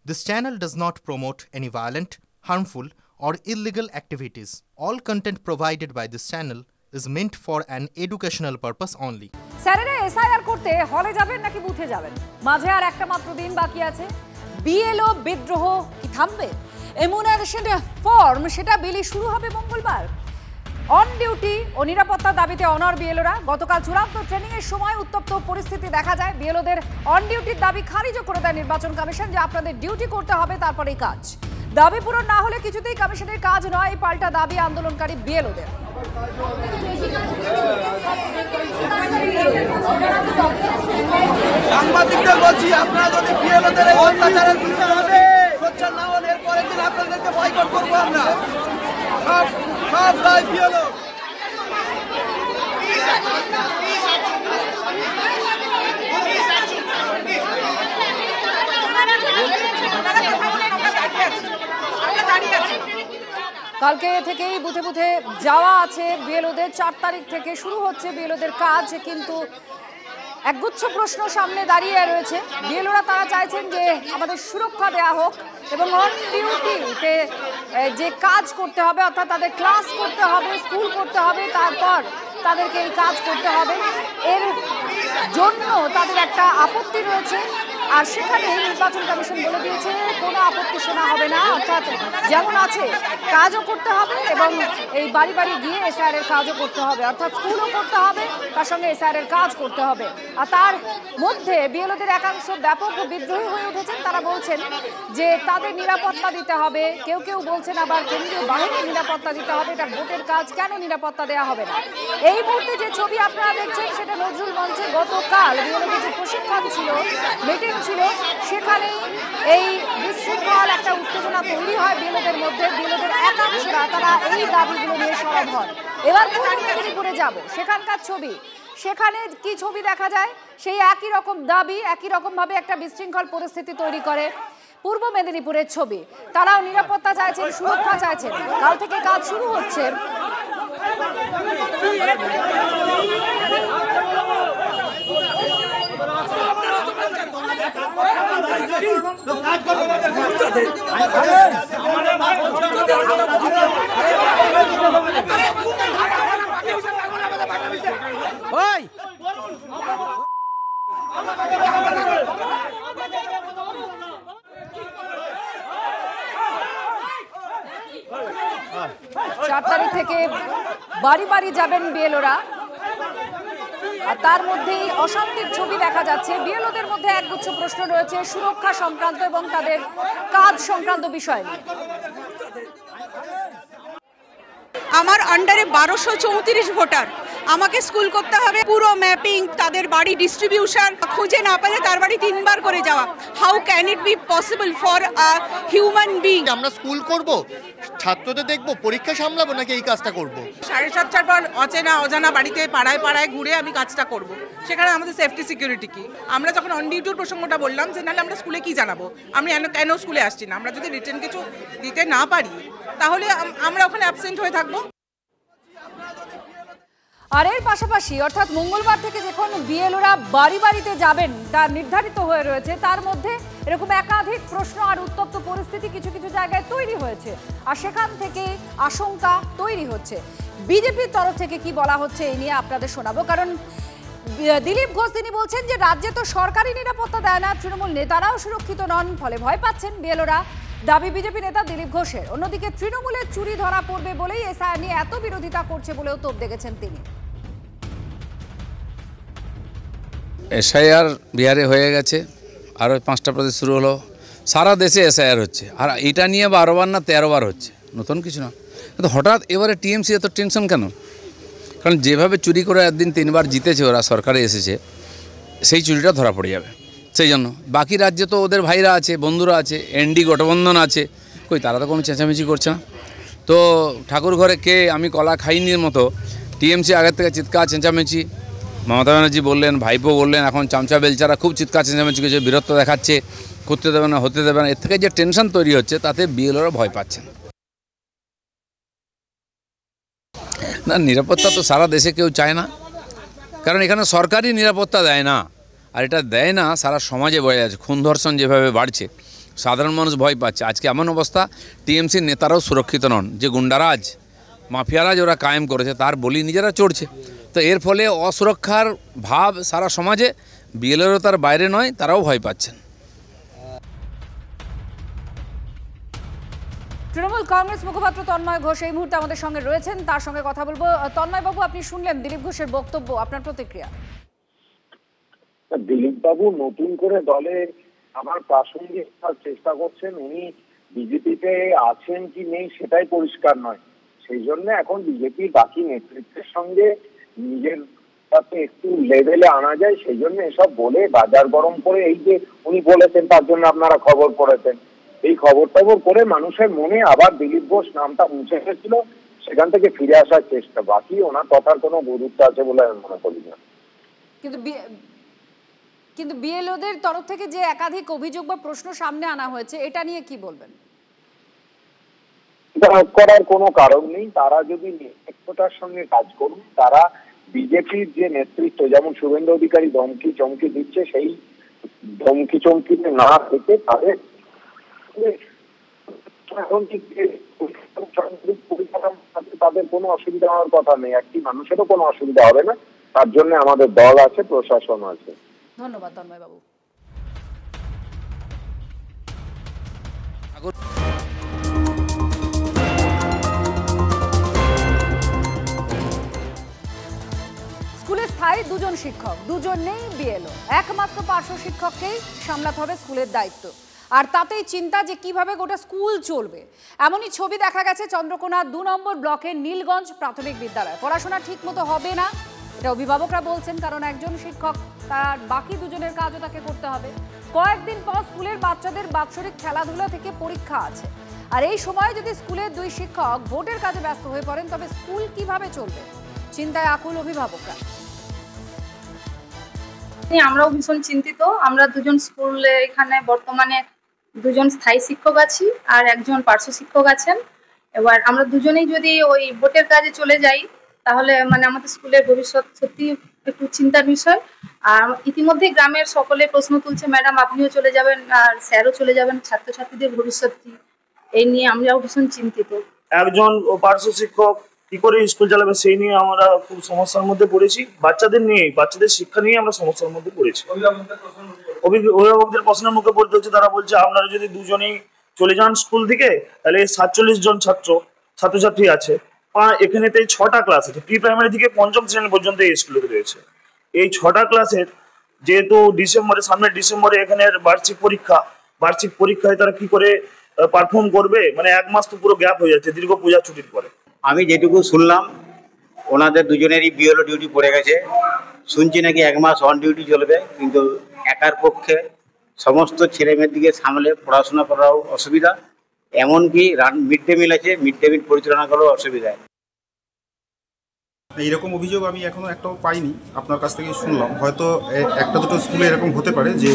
This channel does not promote any violent, harmful, or illegal activities. All content provided by this channel is meant for an educational purpose only. স্যারেরা SIR করতে হলে যাবেন নাকি বুথে যাবেন? মাঝে আর একটা মাত্র দিন বাকি আছে। বিএলও বিদ্রোহ কি থামবে? এমুনারেশন ফর্ম সেটা বিলি শুরু হবে মঙ্গলবার। অন ডিউটি ও নিরাপত্তার দাবিতে অনর বিএলওরা গতকাল চূড়ান্ত ট্রেনিং এর সময় উত্তপ্ত পরিস্থিতি দেখা যায়। বিএলওদের অন ডিউটির দাবি খারিজ করে দেয় নির্বাচন কমিশন যে আপনাদের ডিউটি করতে হবে তারপরেই কাজ। দাবি পূরণ না হলে কিছুতেই কমিশনের কাজ নয়, পাল্টা দাবি আন্দোলনকারী বিএলওদের। সাংবাদিকদের বলছি, আপনারা যদি বিএলওদের এই অত্যাচারের বিরুদ্ধে সোচ্চার না হন, এর পরের দিন আপনাদেরকে বয়কট করবো আমরা। সব দায় বিএলও। কালকে থেকেই বুথে বুথে যাওয়া আছে বিএলওদের। 4 তারিখ থেকে শুরু হচ্ছে বিএলওদের কাজ, কিন্তু একগুচ্ছ প্রশ্ন সামনে দাঁড়িয়ে রয়েছে। বিএলওরা তারা চাইছেন যে আমাদের সুরক্ষা দেওয়া হোক এবং অন ডিউটিতে যে কাজ করতে হবে, অর্থাৎ তাদের ক্লাস করতে হবে, স্কুল করতে হবে, তারপর তাদেরকে এই কাজ করতে হবে। এর জন্য তাদের একটা আপত্তি রয়েছে, আর সেখানে নির্বাচন কমিশন বলে দিয়েছে কোনো আপত্তি শোনা হবে না, অর্থাৎ যেমন আছে কাজও করতে হবে এবং এই বাড়ি বাড়ি গিয়ে এসআইআর এর কাজও করতে হবে, অর্থাৎ স্কুলও করতে হবে, তার সঙ্গে এসআইআর এর কাজ করতে হবে। আর তার মধ্যে বিএলওদের একাংশ ব্যাপক বিদ্রোহী হয়ে উঠেছেন। তারা বলছেন যে তাদের নিরাপত্তা দিতে হবে, কেউ কেউ বলছেন আবার কেন্দ্রীয় বাহিনীর নিরাপত্তা দিতে হবে, এটা ভোটের কাজ, কেন নিরাপত্তা দেওয়া হবে না। এই মুহূর্তে যে ছবি আপনারা দেখছেন সেটা নজরুল মঞ্চে গতকাল বিএলওদের যে প্রশিক্ষণ ছিল, মিটিং ছিল, সেখানে এই বিশৃঙ্খল একটা উত্তেজনা তৈরি হয় বিএলওদের মধ্যে। বিএলওদের একাংশরা তারা এই দাবিগুলো নিয়ে সরব হন। এবার পূর্ব মেদিনীপুরে যাব, সেখানকার ছবি। সেখানে কি ছবি দেখা যায়? সেই একই রকম দাবি, একই রকম ভাবে একটা বিশৃঙ্খল পরিস্থিতি তৈরি করে পূর্ব মেদিনীপুরের ছবি। তারাও নিরাপত্তা চাইছেন, সুরক্ষা চাইছেন। কাল থেকে কাজ শুরু হচ্ছে। চার তারিখ থেকে বাড়ি বাড়ি যাবেন বিএলওরা, আর তার মধ্যেই অশান্তির ছবি দেখা যাচ্ছে। বিএলওদের মধ্যে একগুচ্ছ প্রশ্ন রয়েছে সুরক্ষা সংক্রান্ত এবং তাদের কাজ সংক্রান্ত বিষয় নিয়ে। আমার আন্ডারে 1234 ভোটার, আমাকে স্কুল করতে হবে, পুরো ম্যাপিং, তাদের বাড়ি ডিস্ট্রিবিউশন, খুঁজে না পেলে তার বাড়ি 3 বার করে যাওয়া। How can it be possible for a human being? আমরা স্কুল করব, ছাত্রদের দেখব, পরীক্ষা সামলাবো, নাকি এই কাজটা করব? 7:30টার পর অচেনা অজানা বাড়িতে পাড়ায় পাড়ায় ঘুরে আমি কাজটা করব, সেখানে আমাদের সেফটি সিকিউরিটি কি? আমরা যখন অন ডিউটির প্রসঙ্গটা বললাম যে নাহলে আমরা স্কুলে কি জানাবো, আমি কেন স্কুলে আসছি না, আমরা যদি রিটেন কিছু দিতে না পারি তাহলে আমরা ওখানে অ্যাবসেন্ট হয়ে থাকবো। আর এর পাশাপাশি অর্থাৎ মঙ্গলবার থেকে যখন বিএলওরা বাড়ি বাড়িতে যাবেন তা নির্ধারিত হয়ে রয়েছে, তার মধ্যে এরকম একাধিক প্রশ্ন আর উত্তপ্ত পরিস্থিতি কিছু কিছু জায়গায় তৈরি হয়েছে, আর সেখান থেকে আশঙ্কা তৈরি হচ্ছে। বিজেপির তরফ থেকে কি বলা হচ্ছে এই নিয়ে আপনাদের শোনাবো, কারণ দিলীপ ঘোষ তিনি বলছেন যে রাজ্যে তো সরকারি নিরাপত্তা দেয় না, তৃণমূল নেতারাও সুরক্ষিত নন, ফলে ভয় পাচ্ছেন বিএলওরা। দাবি বিজেপি নেতা দিলীপ ঘোষের। অন্যদিকে তৃণমূলের চুরি ধরা পড়বে বলেই এসআইআর নিয়ে এত বিরোধিতা করছে বলেও তোপ দেখেছেন তিনি। এসআইআর বিহারে হয়ে গেছে, আরও 5টা প্রদেশ শুরু হলো, সারা দেশে এসআইআর হচ্ছে, আর এটা নিয়ে 12 বার না 13 বার হচ্ছে, নতুন কিছু না। কিন্তু হঠাৎ এবারে টিএমসি এত টেনশন কেন? কারণ যেভাবে চুরি করে একদিন 3 বার জিতেছে ওরা, সরকারে এসেছে, সেই চুরিটা ধরা পড়ে যাবে। সেই জন্য বাকি রাজ্যে তো ওদের ভাইরা আছে, বন্ধুরা আছে, এনডি গঠবন্ধন আছে, কই তারা তো কোনো চেঁচামেচি করছে না। তো ঠাকুর ঘরে কে আমি কলা খাইনির মতো টিএমসি আগের থেকে চিৎকার চেঁচামেচি, মমতা ব্যানার্জি বললেন, ভাইপো বললেন, এখন চামচা বেলচারা খুব চিৎকার চেঁচামেচি করছে, বীরত্ব দেখাচ্ছে, করতে দেবে না, হতে দেবে না। এর থেকে যে টেনশন তৈরি হচ্ছে তাতে বিএলওরা ভয় পাচ্ছেন না। নিরাপত্তা তো সারা দেশে কেউ চায় না, কারণ এখানে সরকারি নিরাপত্তা দেয় না, আর এটা দেয় না সারা সমাজে বয়ে আছে। খুন ধর্ষণ যেভাবে বাড়ছে, সাধারণ মানুষ ভয় পাচ্ছে। আজকে এমন অবস্থা, টিএমসির নেতারাও সুরক্ষিত নন, যে গুন্ডারাজ মাফিয়ারাজ ওরা কায়েম করেছে তার বলি নিজেরা চড়ছে। তো এর ফলে অসুরক্ষার ভাব সারা সমাজে, বিএলওরও তার বাইরে নয়, তারাও ভয় পাচ্ছেন। তৃণমূল কংগ্রেস মুখপাত্র তন্ময় ঘোষ এই মুহূর্তে আমাদের সঙ্গে রয়েছেন, তার সঙ্গে কথা বলবো। তন্ময় বাবু, আপনি শুনলেন দিলীপ ঘোষের বক্তব্য, আপনার প্রতিক্রিয়া? দিলীপ বাবু নতুন করে দলে আবার প্রাসঙ্গিক চেষ্টা করছেন। উনি বিজেপিতে আছেন কি নেই সেটাই পরিষ্কার নয়, সেই জন্য এখন বিজেপির বাকি নেতৃত্বের সঙ্গে নিজের সাথে একটু লেভেলে আনা যায়, সেই জন্য এসব বলে বাজার গরম করে, এই যে উনি বলেছেন তার জন্য আপনারা খবর করেছেন, এই খবর করে মানুষের মনে আবার দিলীপ ঘোষ নামটা মুছে গেছিল, সেখান থেকে ফিরে আসার চেষ্টা। বাকি ওনার কথার কোনো গুরুত্ব আছে বলে আমি মনে করি না। কিন্তু বিএলওদের তরফ থেকে যে একাধিক অভিযোগ বা প্রশ্ন সামনে আনা হয়েছে, এটা নিয়ে কি বলবেন? করার কোনো কারণ নেই, তারা যদি নিরপেক্ষতার সঙ্গে কাজ করুন, তারা বিজেপির যে নেতৃত্ব যেমন শুভেন্দু অধিকারী ধমকি চমকি দিচ্ছে, সেই ধমকি চমকিতে না থেকে তাদের তাদের কোনো অসুবিধা হওয়ার কথা নেই, একটি মানুষেরও কোনো অসুবিধা হবে না, তার জন্য আমাদের দল আছে, প্রশাসন আছে। ধন্যবাদ তন্ময় বাবু। স্কুলে স্থায়ী দুজন শিক্ষক, দুজন নেই বিএলও, একমাত্র পার্শ্ব শিক্ষককেই সামলাতে হবে স্কুলের দায়িত্ব, আর তাতেই চিন্তা যে কিভাবে গোটা স্কুল চলবে। এমনই ছবি দেখা গেছে চন্দ্রকোনা 2 নম্বর ব্লকের নীলগঞ্জ প্রাথমিক বিদ্যালয়। পড়াশোনা ঠিক মতো হবে না, এটা অভিভাবকরা বলছেন, কারণ একজন শিক্ষক, তার বাকি দুজনের কাজও তাকে করতে হবে। কয়েকদিন পর স্কুলের বাচ্চাদের বাৎসরিক খেলাধুলা থেকে পরীক্ষা আছে, আর এই সময় যদি স্কুলের 2 শিক্ষক ভোটের কাজে ব্যস্ত হয়ে পড়েন, তবে স্কুল কিভাবে চলবে, চিন্তায় আকুল অভিভাবকরা। আমরাও ভীষণ চিন্তিত। আমরা দুজন স্কুলে এখানে বর্তমানে 2জন স্থায়ী শিক্ষক আছি আর একজন পার্শ্ব শিক্ষক আছেন। এবার আমরা দুজনেই যদি ওই ভোটের কাজে চলে যাই, তাহলে মানে আমাদের স্কুলের ভবিষ্যৎ সত্যি একটু চিন্তার বিষয়। আর ইতিমধ্যে গ্রামের সকলে প্রশ্ন তুলছে, ম্যাডাম আপনিও চলে যাবেন আর স্যারও চলে যাবেন, ছাত্রছাত্রীদের ভবিষ্যৎ কি, এই নিয়ে আমরাও ভীষণ চিন্তিত। একজন পার্শ্ব শিক্ষক কি করে স্কুল চালাবে সেই নিয়ে আমরা খুব সমস্যার মধ্যে পড়েছি। বাচ্চাদের শিক্ষা নিয়ে আমরা সমস্যার মধ্যে পড়েছি। অভিভাবকদের প্রশ্নের মুখে পড়তে হচ্ছে, তারা বলছে আপনারা যদি দুজনেই চলে যান স্কুল থেকে, তাহলে 47 জন ছাত্রছাত্রী আছে, এখানেতে 6টা ক্লাস আছে, প্রি প্রাইমারি থেকে 5ম শ্রেণী পর্যন্ত এই স্কুলে রয়েছে। এই 6টা ক্লাসের যেহেতু সামনের ডিসেম্বরে এখানে বার্ষিক পরীক্ষায় তারা কি করে পারফর্ম করবে, মানে 1 মাস তো পুরো গ্যাপ হয়ে যাচ্ছে দীর্ঘ পূজা ছুটির পরে। আমি যেটুকু শুনলাম, ওনাদের দুজনেরই বিএলও ডিউটি পড়ে গেছে, শুনছি নাকি 1 মাস অন ডিউটি চলবে, কিন্তু একার পক্ষে সমস্ত ছেলেমেয়ের দিকে সামলে পড়াশোনা করাও অসুবিধা, এমনকি মিড ডে মিল আছে, মিড ডে মিল পরিচালনা করাও অসুবিধা। এইরকম অভিযোগ আমি এখনো একটাও পাইনি, আপনার কাছ থেকে শুনলাম। হয়তো একটা দুটো স্কুলে এরকম হতে পারে যে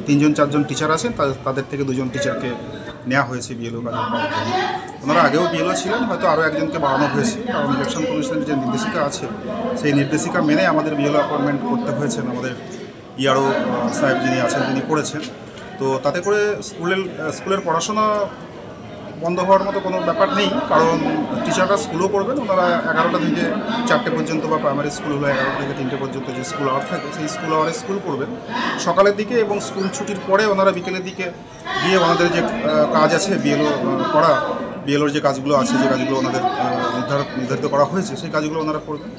3-4জন টিচার আছেন, তাদের থেকে 2জন টিচারকে নেওয়া হয়েছে বিএলও কাজে। ওনারা আগেও বিএলও ছিলেন, হয়তো আরও একজনকে বাড়ানো হয়েছে, কারণ ইলেকশন কমিশনের যে নির্দেশিকা আছে সেই নির্দেশিকা মেনে আমাদের বিএলও অ্যাপয়েন্টমেন্ট করতে হয়েছে। আমাদের ইআরও সাহেব যিনি আছেন তিনি করেছেন। তো তাতে করে স্কুলের পড়াশোনা বন্ধ হওয়ার মতো কোনো ব্যাপার নেই, কারণ টিচাররা স্কুলও করবেন। ওনারা 11টা থেকে 4টে পর্যন্ত, বা প্রাইমারি স্কুল হলো 11টা থেকে 3টে পর্যন্ত যে স্কুল আওয়ার থাকে, সেই স্কুল আওয়ারে স্কুল করবেন সকালের দিকে, এবং স্কুল ছুটির পরে ওনারা বিকেলের দিকে গিয়ে ওনাদের যে কাজ আছে বিএলওর যে কাজগুলো আছে, যে কাজগুলো ওনাদের নির্ধারিত করা হয়েছে, সেই কাজগুলো ওনারা করবেন।